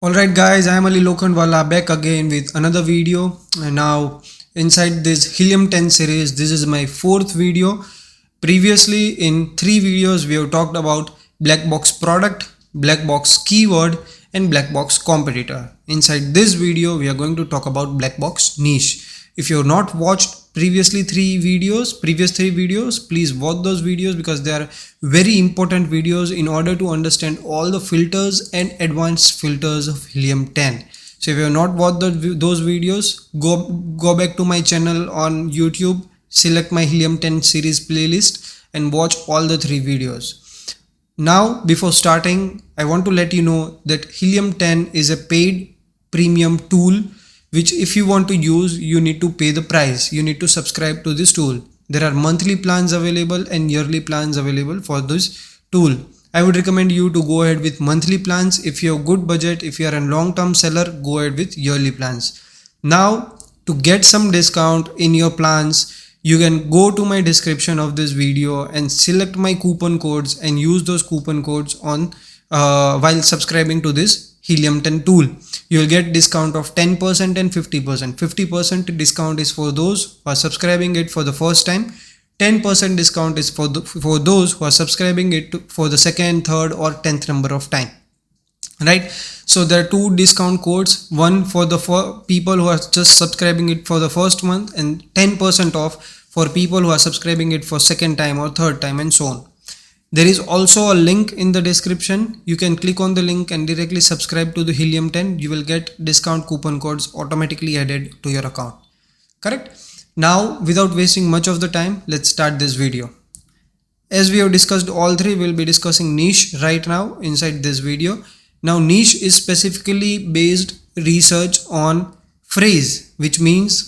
Alright guys, I am Ali Lokhandwala back again with another video, and now inside this Helium 10 series, this is my fourth video. Previously in 3 videos we have talked about black box product, black box keyword and black box competitor. Inside this video we are going to talk about black box niche. If you have not watched previous 3 videos, please watch those videos because they are very important videos in order to understand all the filters and advanced filters of Helium 10. So if you have not watched those videos, go back to my channel on YouTube, select my Helium 10 series playlist and watch all the 3 videos. Now before starting, I want to let you know that Helium 10 is a paid premium tool which if you want to use, you need to pay the price. You need to subscribe to this tool. There are monthly plans available and yearly plans available for this tool. I would recommend you to go ahead with monthly plans. If you have good budget, if you are a long-term seller, go ahead with yearly plans. Now to get some discount in your plans, you can go to my description of this video and select my coupon codes and use those coupon codes on while subscribing to this Helium 10 tool. You will get discount of 10% and 50%. 50% discount is for those who are subscribing it for the first time. 10% discount is for those who are subscribing it for the second, third or 10th number of time. Right? So there are 2 discount codes. One for the people who are just subscribing it for the first month and 10% off for people who are subscribing it for second time or third time and so on. There is also a link in the description. You can click on the link and directly subscribe to the Helium 10. You will get discount coupon codes automatically added to your account. Correct? Now, without wasting much of the time, let's start this video. As we have discussed all 3, we'll be discussing niche right now inside this video. Now, niche is specifically based research on phrase, which means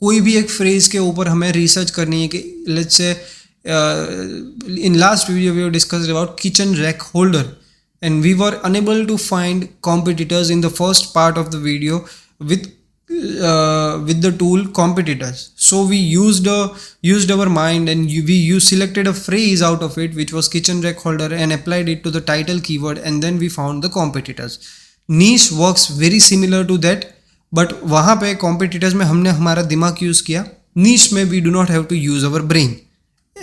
कोई भी एक phrase के ऊपर हमें research करनी है कि let's say in last video we have discussed about kitchen rack holder and we were unable to find competitors in the first part of the video with the tool competitors. So we used our mind and we selected a phrase out of it which was kitchen rack holder and applied it to the title keyword, and then we found the competitors. Niche works very similar to that, but वहाँ पे competitors में हमने हमारा दिमाग use किया. Niche में we do not have to use our brain.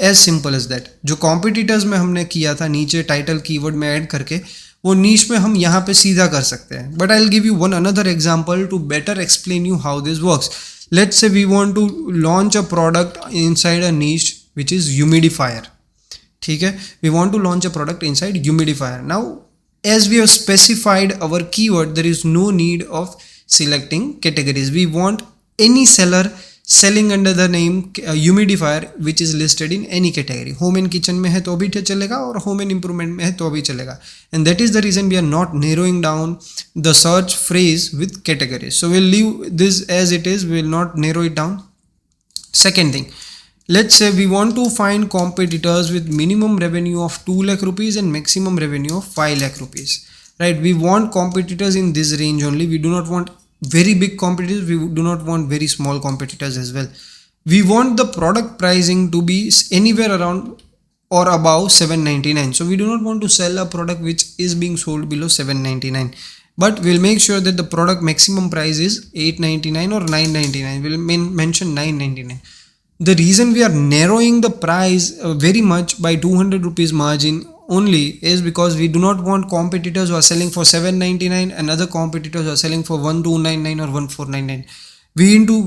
As simple as that. जो competitors में हमने किया था नीचे टाइटल कीवर्ड में ऐड करके, वो नीश में हम यहाँ पे सीधा कर सकते हैं. But I will give you one another example to better explain you how this works. Let's say we want to launch a product inside a niche which is humidifier. ठीक है, we want to launch a product inside humidifier. Now as we have specified our keyword, there is no need of selecting categories. We want any seller selling under the name humidifier which is listed in any category. Home and kitchen में है तो भी चलेगा और home and improvement में है तो भी चलेगा. And that is the reason we are not narrowing down the search phrase with categories. So we'll leave this as it is. We will not narrow it down. Second thing, let's say we want to find competitors with minimum revenue of 2 lakh rupees and maximum revenue of 5 lakh rupees. Right? We want competitors in this range only. We do not want very big competitors. We do not want very small competitors as well. We want the product pricing to be anywhere around or above 799. So we do not want to sell a product which is being sold below 799. But we'll make sure that the product maximum price is 899 or 999. We'll mention 999. The reason we are narrowing the price very much by 200 rupees margin only is because we do not want competitors who are selling for 799 and other competitors who are selling for 1299 or 1499.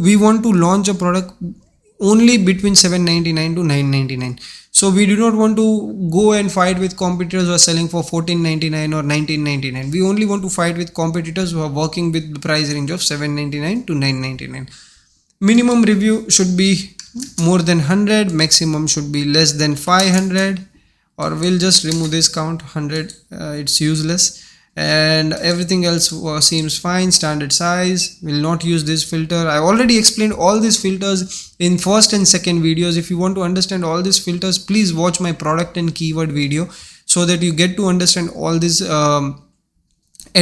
We want to launch a product only between 799 to 999. So we do not want to go and fight with competitors who are selling for 1499 or 1999. We only want to fight with competitors who are working with the price range of 799 to 999. Minimum review should be more than 100, maximum should be less than 500, or we'll just remove this count 100. It's useless, and everything else seems fine. Standard size, will not use this filter. I already explained all these filters in first and second videos. If you want to understand all these filters, please watch my product and keyword video so that you get to understand all these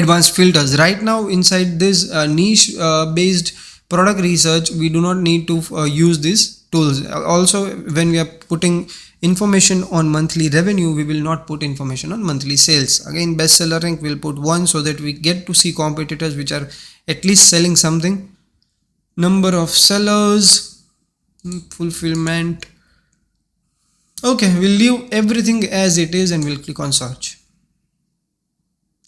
advanced filters. Right now inside this niche based product research, we do not need to use these tools. Also, when we are putting information on monthly revenue, we will not put information on monthly sales. Again, bestseller rank we'll put 1 so that we get to see competitors which are at least selling something. Number of sellers, fulfillment. Okay, we'll leave everything as it is and we'll click on search.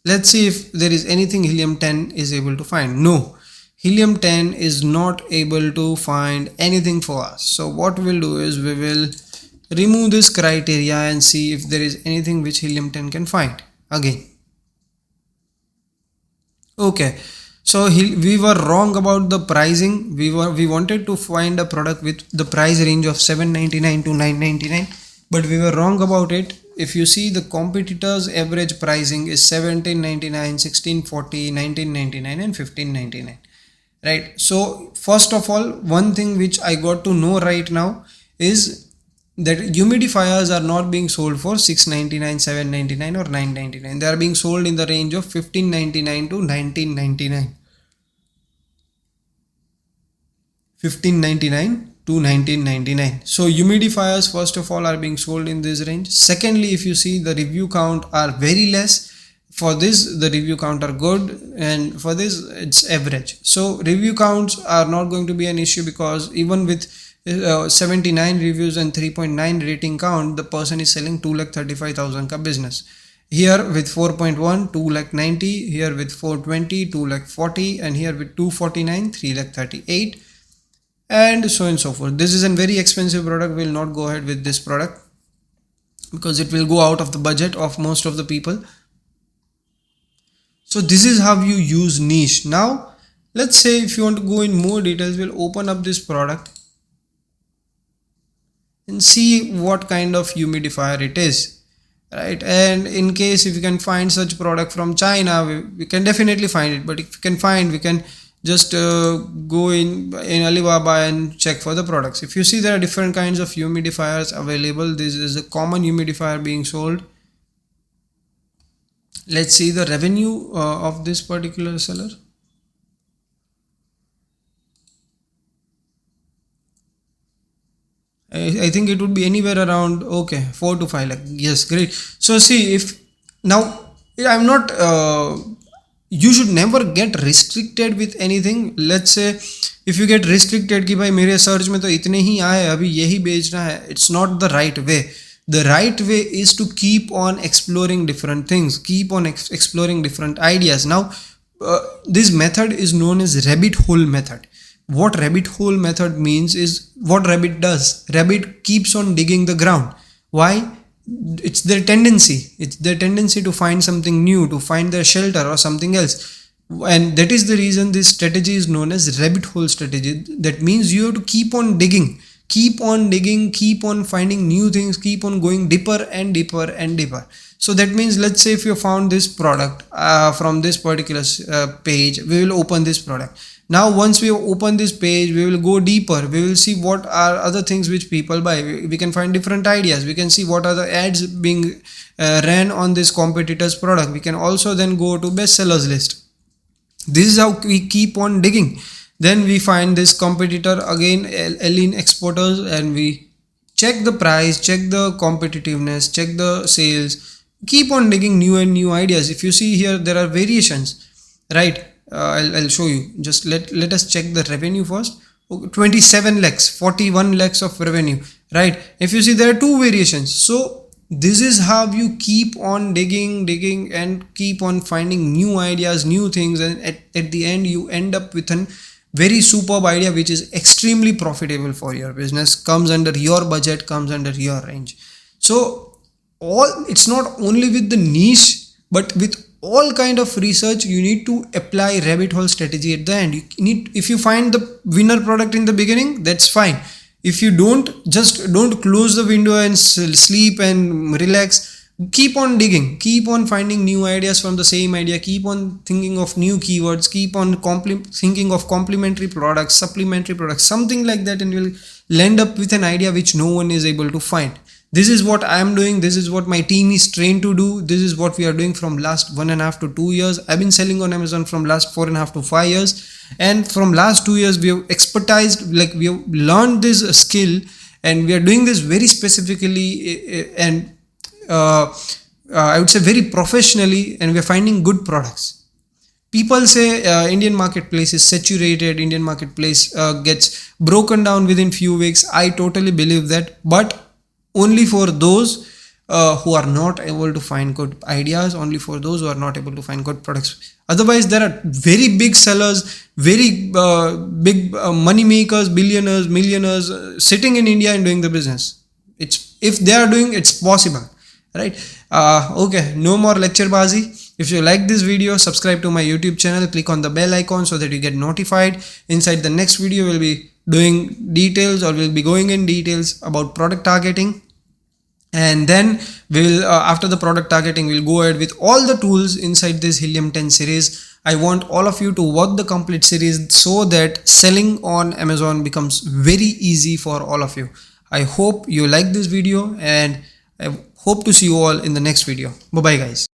Let's see if there is anything Helium 10 is able to find. No, Helium 10 is not able to find anything for us. So what we'll do is we will remove this criteria and see if there is anything which Helium 10 can find again. Okay, so we were wrong about the pricing. We wanted to find a product with the price range of $7.99 to $9.99, but we were wrong about it. If you see, the competitors average pricing is $17.99, $16.40, $19.99 and $15.99. Right. So first of all, one thing which I got to know right now is that humidifiers are not being sold for $6.99, $7.99 or $9.99. They are being sold in the range of $15.99 to $19.99. $15.99 to $19.99. So humidifiers first of all are being sold in this range. Secondly, if you see, the review count are very less. For this, the review count are good, and for this it's average. So review counts are not going to be an issue, because even with 79 reviews and 3.9 rating count, the person is selling 2,35,000 ka business. Here with 4.1, 2,90,000, here with 420, 2,40,000, and here with 249, 3,38,000, and so on and so forth. This is a very expensive product. We will not go ahead with this product because it will go out of the budget of most of the people. So this is how you use niche. Now let's say if you want to go in more details, we'll open up this product and see what kind of humidifier it is, right? And in case if you can find such product from China, we can definitely find it. But if you can find, we can just go in Alibaba and check for the products. If you see, there are different kinds of humidifiers available. This is a common humidifier being sold. Let's see the revenue of this particular seller. I think it would be anywhere around 4 to 5 lakh. Yes, great. So see, if now I'm not you should never get restricted with anything. Let's say if you get restricted कि भाई मेरे search में तो इतने ही आए, अभी यही बेचना है, it's not the right way. The right way is to keep on exploring different things, keep on exploring different ideas. Now, this method is known as rabbit hole method. What rabbit hole method means is what rabbit does. Rabbit keeps on digging the ground. Why? It's their tendency. It's their tendency to find something new, to find their shelter or something else. And that is the reason this strategy is known as rabbit hole strategy. That means you have to keep on digging. Keep on digging, keep on finding new things, keep on going deeper and deeper and deeper. So that means, let's say if you found this product from this particular page, we will open this product. Now once we open this page, we will go deeper. We will see what are other things which people buy. We can find different ideas. We can see what are the ads being ran on this competitor's product. We can also then go to bestsellers list. This is how we keep on digging. Then we find this competitor again, Lean exporters, and we check the price, check the competitiveness, check the sales, keep on digging new and new ideas. If you see here, there are variations, right? I'll show you. Just let us check the revenue first. 27 lakhs, 41 lakhs of revenue, right? If you see, there are two variations. So this is how you keep on digging and keep on finding new ideas, new things, and at the end you end up with an very superb idea which is extremely profitable for your business, comes under your budget, comes under your range. So it's not only with the niche, but with all kind of research, you need to apply rabbit hole strategy at the end. If you find the winner product in the beginning, that's fine. If you don't, just don't close the window and sleep and relax. Keep on digging, keep on finding new ideas from the same idea, keep on thinking of new keywords, keep on thinking of complementary products, supplementary products, something like that, and you'll end up with an idea which no one is able to find. This is what I am doing. This is what my team is trained to do. This is what we are doing from last 1.5 to 2 years. I've been selling on Amazon from last 4.5 to 5 years. And from last 2 years, we have expertised, like we have learned this skill, and we are doing this very specifically and I would say very professionally, and we are finding good products. People say Indian marketplace is saturated, Indian marketplace gets broken down within few weeks. I totally believe that, but only for those who are not able to find good ideas, only for those who are not able to find good products. Otherwise, there are very big sellers, very big money makers, billionaires, millionaires sitting in India and doing the business. It's, if they are doing, it's possible, right? Okay, no more lecture bazi. If you like this video, subscribe to my YouTube channel, click on the bell icon so that you get notified. Inside the next video, we'll be doing details, or we'll be going in details about product targeting. And then we'll after the product targeting, we'll go ahead with all the tools inside this Helium 10 series. I want all of you to watch the complete series so that selling on Amazon becomes very easy for all of you. I hope you like this video, and I hope to see you all in the next video. Bye bye guys.